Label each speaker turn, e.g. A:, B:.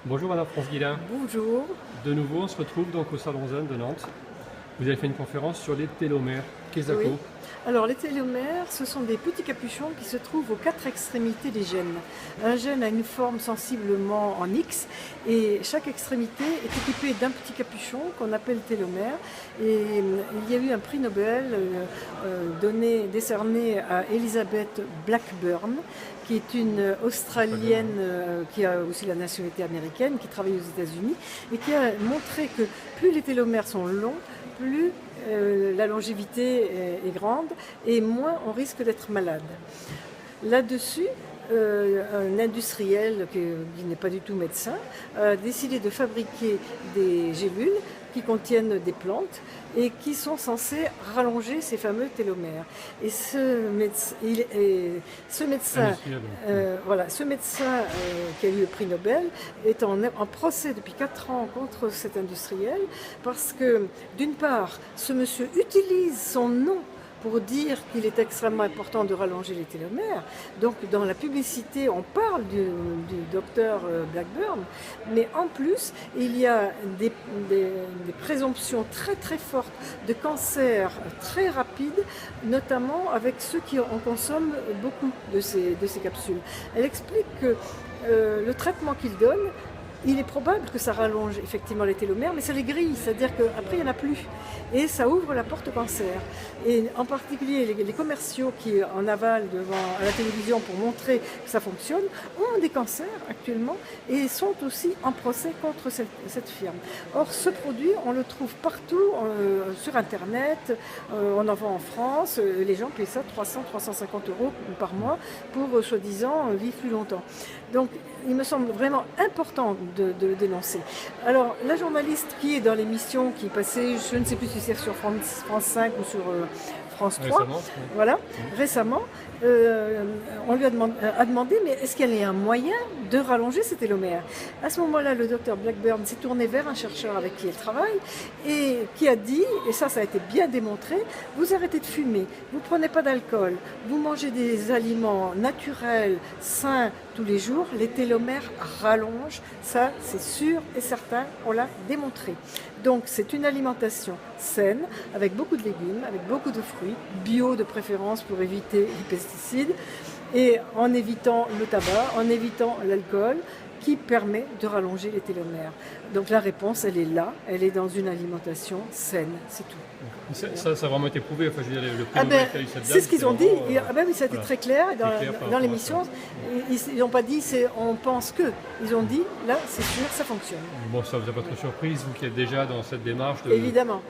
A: Bonjour Madame France-Guillain.
B: Bonjour.
A: De nouveau, on se retrouve donc au Salon Zen de Nantes. Vous avez fait une conférence sur les télomères. Qu'est-ce que
B: Oui.
A: c'est?
B: Alors les télomères, ce sont des petits capuchons qui se trouvent aux quatre extrémités des gènes. Un gène a une forme sensiblement en X et chaque extrémité est équipée d'un petit capuchon qu'on appelle télomère. Et il y a eu un prix Nobel décerné à Elizabeth Blackburn, qui est une Australienne qui a aussi la nationalité américaine, qui travaille aux États-Unis et qui a montré que plus les télomères sont longs, plus la longévité est grande et moins on risque d'être malade. Là-dessus, un industriel qui n'est pas du tout médecin a décidé de fabriquer des gélules qui contiennent des plantes et qui sont censées rallonger ces fameux télomères. Et ce médecin qui a eu le prix Nobel est en procès depuis 4 ans contre cet industriel parce que, d'une part, ce monsieur utilise son nom pour dire qu'il est extrêmement important de rallonger les télomères. Donc dans la publicité, on parle du docteur Blackburn, mais en plus, il y a des présomptions très très fortes de cancer très rapides, notamment avec ceux qui en consomment beaucoup de ces capsules. Elle explique que le traitement qu'il donne, il est probable que ça rallonge effectivement les télomères, mais ça les grille, c'est-à-dire qu'après il n'y en a plus. Et ça ouvre la porte au cancer. Et en particulier les commerciaux qui en avalent à la télévision pour montrer que ça fonctionne, ont des cancers actuellement et sont aussi en procès contre cette firme. Or ce produit, on le trouve partout sur Internet, on en vend en France, les gens payent ça 300-350 € par mois pour soi-disant vivre plus longtemps. Donc il me semble vraiment important de le dénoncer. Alors la journaliste qui est dans l'émission qui passait, je ne sais plus si c'est sur France 5 ou sur France 3, récemment, on lui a demandé mais est-ce qu'il y a un moyen de rallonger ces télomères? À ce moment-là, le docteur Blackburn s'est tourné vers un chercheur avec qui elle travaille et qui a dit, et ça a été bien démontré, vous arrêtez de fumer, vous ne prenez pas d'alcool, vous mangez des aliments naturels, sains tous les jours, les télomères rallongent, ça c'est sûr et certain, on l'a démontré. Donc c'est une alimentation saine, avec beaucoup de légumes, avec beaucoup de fruits, bio de préférence pour éviter les pesticides, et en évitant le tabac, en évitant l'alcool, qui permet de rallonger les télomères. Donc la réponse, elle est là, elle est dans une alimentation saine, c'est tout.
A: Ça a vraiment été prouvé, enfin, je veux dire, le prix Nobel qui a eu cette dame,
B: c'est ce qu'ils ont dit, oui, ça a été
A: voilà,
B: très clair dans l'émission. Ils n'ont pas dit on pense que, ils ont dit là c'est sûr, ça fonctionne.
A: Bon, ça vous a pas trop surprise, vous qui êtes déjà dans cette démarche de...
B: Évidemment.